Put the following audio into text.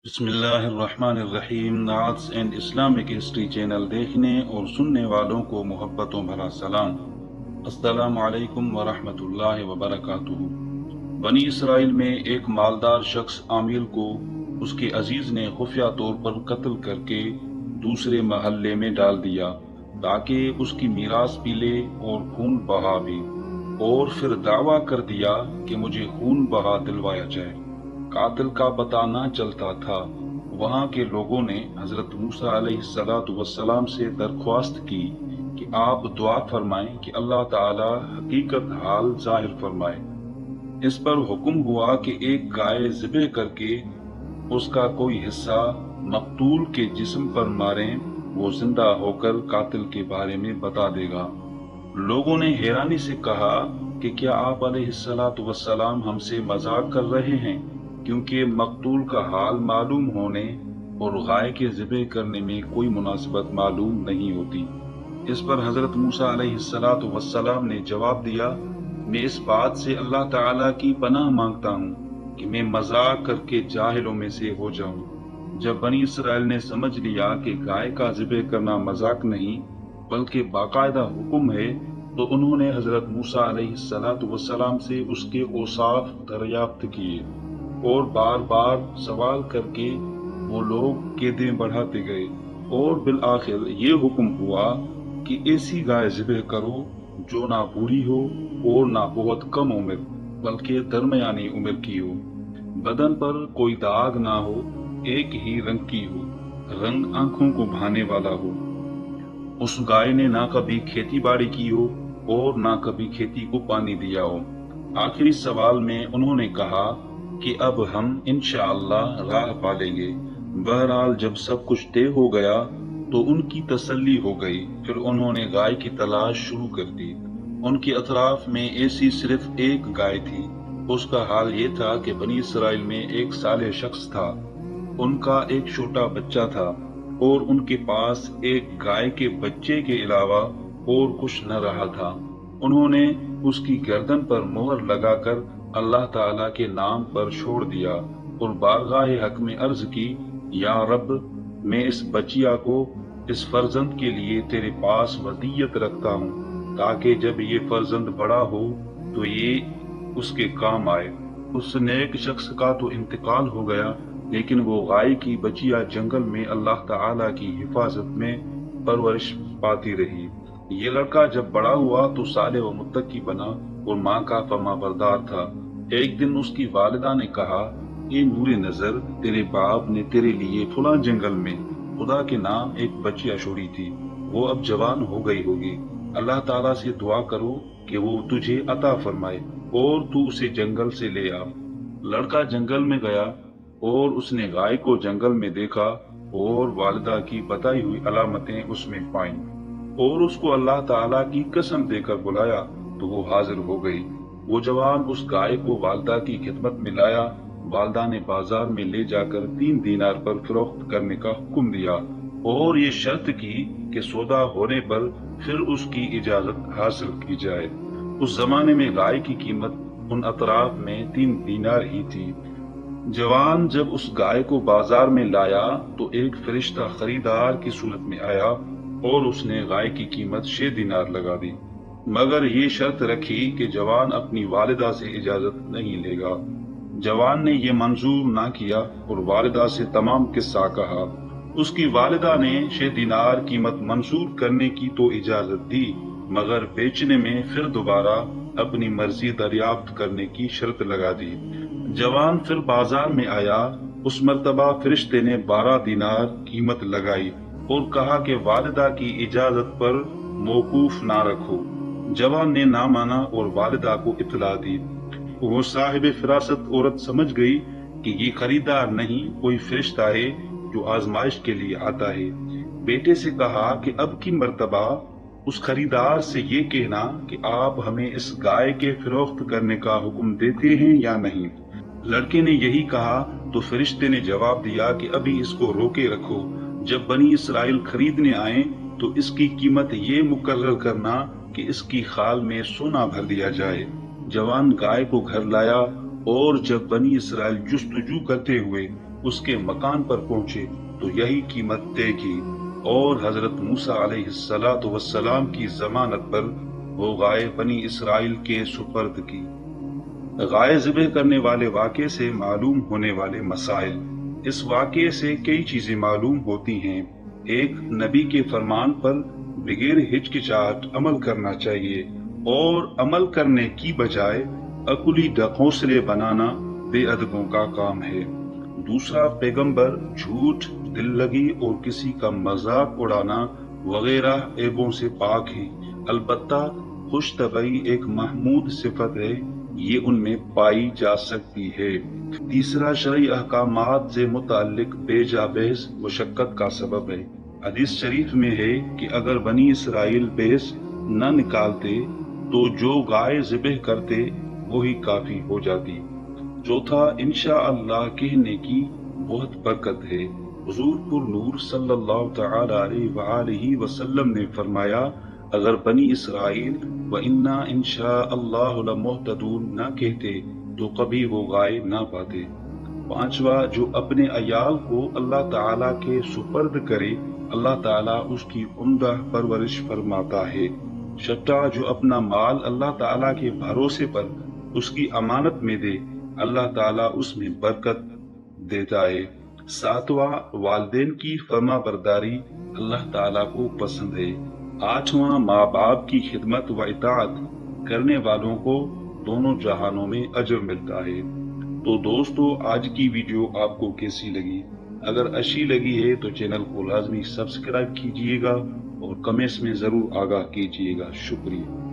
بسم اللہ الرحمن الرحیم۔ Arts and Islamic history channel دیکھنے اور سننے والوں کو محبتوں بھرا سلام۔ السلام علیکم ورحمۃ اللہ وبرکاتہ۔ بنی اسرائیل میں ایک مالدار شخص عامل کو اس کے عزیز نے خفیہ طور پر قتل کر کے دوسرے محلے میں ڈال دیا تاکہ اس کی میراث پی لے اور خون بہا بھی، اور پھر دعویٰ کر دیا کہ مجھے خون بہا دلوایا جائے۔ قاتل کا پتہ نہ چلتا تھا۔ وہاں کے لوگوں نے حضرت موسیٰ علیہ السلام سے درخواست کی کہ آپ دعا فرمائیں کہ اللہ تعالی حقیقت حال ظاہر فرمائے۔ اس پر حکم ہوا کہ ایک گائے ذبح کر کے اس کا کوئی حصہ مقتول کے جسم پر ماریں، وہ زندہ ہو کر قاتل کے بارے میں بتا دے گا۔ لوگوں نے حیرانی سے کہا کہ کیا آپ علیہ السلام ہم سے مذاق کر رہے ہیں، کیونکہ مقتول کا حال معلوم ہونے اور گائے کے ذبح کرنے میں کوئی مناسبت معلوم نہیں ہوتی۔ اس پر حضرت موسیٰ علیہ السلام نے جواب دیا، میں اس بات سے اللہ تعالیٰ کی پناہ مانگتا ہوں کہ میں مذاق کر کے جاہلوں میں سے ہو جاؤں۔ جب بنی اسرائیل نے سمجھ لیا کہ گائے کا ذبح کرنا مذاق نہیں بلکہ باقاعدہ حکم ہے، تو انہوں نے حضرت موسیٰ علیہ السلام سے اس کے اوصاف دریافت کیے، اور بار بار سوال کر کے وہ لوگ قیدیں بڑھاتے گئے، اور بالآخر یہ حکم ہوا کہ ایسی گائے ذبح کرو جو نہ بوڑھی ہو اور نہ بہت کم عمر بلکہ درمیانی عمر کی ہو، بدن پر کوئی داغ نہ ہو، ایک ہی رنگ کی ہو، رنگ آنکھوں کو بھانے والا ہو۔ اس گائے نے نہ کبھی کھیتی باڑی کی ہو اور نہ کبھی کھیتی کو پانی دیا ہو۔ آخری سوال میں انہوں نے کہا کہ اب ہم انشاءاللہ راہ پالیں گے۔ بہرحال جب سب کچھ طے ہو گیا تو ان کی تسلی ہو گئی۔ پھر انہوں نے گائے کی تلاش شروع کر دی۔ ان کے اطراف میں ایسی صرف ایک گائے تھی۔ اس کا حال یہ تھا کہ بنی اسرائیل میں ایک صالح شخص تھا، ان کا ایک چھوٹا بچہ تھا، اور ان کے پاس ایک گائے کے بچے کے علاوہ اور کچھ نہ رہا تھا۔ انہوں نے اس کی گردن پر مہر لگا کر اللہ تعالیٰ کے نام پر چھوڑ دیا اور بارگاہ حق میں عرض کی، یا رب، میں اس بچیا کو اس فرزند کے لیے تیرے پاس ودیت رکھتا ہوں تاکہ جب یہ فرزند بڑا ہو تو یہ اس کے کام آئے۔ اس نیک شخص کا تو انتقال ہو گیا، لیکن وہ گائے کی بچیا جنگل میں اللہ تعالیٰ کی حفاظت میں پرورش پاتی رہی۔ یہ لڑکا جب بڑا ہوا تو صالح و متقی بنا اور ماں کا فرما بردار تھا۔ ایک دن اس کی والدہ نے کہا، اے نور نظر، تیرے باپ نے تیرے لیے فلاں جنگل میں خدا کے نام ایک بچیا چھوڑی تھی، وہ اب جوان ہو گئی ہوگی۔ اللہ تعالیٰ سے دعا کرو کہ وہ تجھے عطا فرمائے اور تو اسے جنگل سے لے آ۔ لڑکا جنگل میں گیا اور اس نے گائے کو جنگل میں دیکھا اور والدہ کی بتائی ہوئی علامتیں اس میں پائیں، اور اس کو اللہ تعالیٰ کی قسم دے کر بلایا تو وہ حاضر ہو گئی۔ وہ جوان اس گائے کو والدہ کی خدمت میں لایا۔ والدہ نے بازار میں لے جا کر 3 دینار پر فروخت کرنے کا حکم دیا اور یہ شرط کی کہ سودا ہونے پر پھر اس کی اجازت حاصل کی جائے۔ اس زمانے میں گائے کی قیمت ان اطراف میں 3 دینار ہی تھی۔ جوان جب اس گائے کو بازار میں لایا تو ایک فرشتہ خریدار کی صورت میں آیا اور اس نے گائے کی قیمت 6 دینار لگا دی، مگر یہ شرط رکھی کہ جوان اپنی والدہ سے اجازت نہیں لے گا۔ جوان نے یہ منظور نہ کیا اور والدہ سے تمام قصہ کہا۔ اس کی والدہ نے 6 دینار قیمت منظور کرنے کی تو اجازت دی، مگر بیچنے میں پھر دوبارہ اپنی مرضی دریافت کرنے کی شرط لگا دی۔ جوان پھر بازار میں آیا۔ اس مرتبہ فرشتے نے 12 دینار قیمت لگائی اور کہا کہ والدہ کی اجازت پر موقوف نہ رکھو۔ جوان نے نہ مانا اور والدہ کو اطلاع دی۔ وہ صاحب فراست عورت سمجھ گئی کہ یہ خریدار نہیں، کوئی فرشتہ ہے جو آزمائش کے لیے آتا ہے۔ بیٹے سے کہا کہ اب کی مرتبہ اس خریدار سے یہ کہنا کہ آپ ہمیں اس گائے کے فروخت کرنے کا حکم دیتے ہیں یا نہیں۔ لڑکے نے یہی کہا تو فرشتے نے جواب دیا کہ ابھی اس کو روکے رکھو، جب بنی اسرائیل خریدنے آئیں تو اس کی قیمت یہ مقرر کرنا کہ اس کی خال میں سونا بھر دیا جائے۔ جوان گائے کو گھر لایا اور جب بنی اسرائیل جستجو کرتے ہوئے اس کے مکان پر پہنچے تو یہی قیمت طے کی، اور حضرت موسیٰ علیہ السلام کی ضمانت پر وہ گائے بنی اسرائیل کے سپرد کی۔ گائے ذبح کرنے والے واقعے سے معلوم ہونے والے مسائل۔ اس واقعے سے کئی چیزیں معلوم ہوتی ہیں۔ ایک، نبی کے فرمان پر بغیر ہچکچاہٹ عمل کرنا چاہیے، اور عمل کرنے کی بجائے عقلی ڈھکوسلے بنانا بے ادبوں کا کام ہے۔ دوسرا، پیغمبر جھوٹ، دل لگی اور کسی کا مذاق اڑانا وغیرہ عیبوں سے پاک ہیں، البتہ خوش طبعی ایک محمود صفت ہے، یہ ان میں پائی جا سکتی ہے۔ تیسرا، شرعی احکامات سے متعلق بے جا بحث مشقت کا سبب ہے۔ حدیث شریف میں ہے کہ اگر بنی اسرائیل بحث نہ نکالتے تو جو گائے ذبح کرتے وہی کافی ہو جاتی۔ چوتھا، انشاءاللہ کہنے کی بہت برکت ہے۔ حضور پر نور صلی اللہ تعالی علیہ وآلہ وسلم نے فرمایا، اگر بنی اسرائیل وَإِنَّا إِنشَاءَ اللَّهُ لَمُهْتَدُونَ نہ کہتے تو کبھی وہ گائے نہ پاتے۔ پانچواں، جو اپنے عیال کو اللہ تعالیٰ کے سپرد کرے اللہ تعالیٰ اس کی عمدہ پرورش فرماتا ہے۔ چھٹا، جو اپنا مال اللہ تعالیٰ کے بھروسے پر اس کی امانت میں دے اللہ تعالیٰ اس میں برکت دیتا ہے۔ ساتواں، والدین کی فرما برداری اللہ تعالیٰ کو پسند ہے۔ آٹھواں، ماں باپ کی خدمت و اطاعت کرنے والوں کو دونوں جہانوں میں اجر ملتا ہے۔ تو دوستو، آج کی ویڈیو آپ کو کیسی لگی؟ اگر اچھی لگی ہے تو چینل کو لازمی سبسکرائب کیجئے گا اور کمنٹس میں ضرور آگاہ کیجئے گا۔ شکریہ۔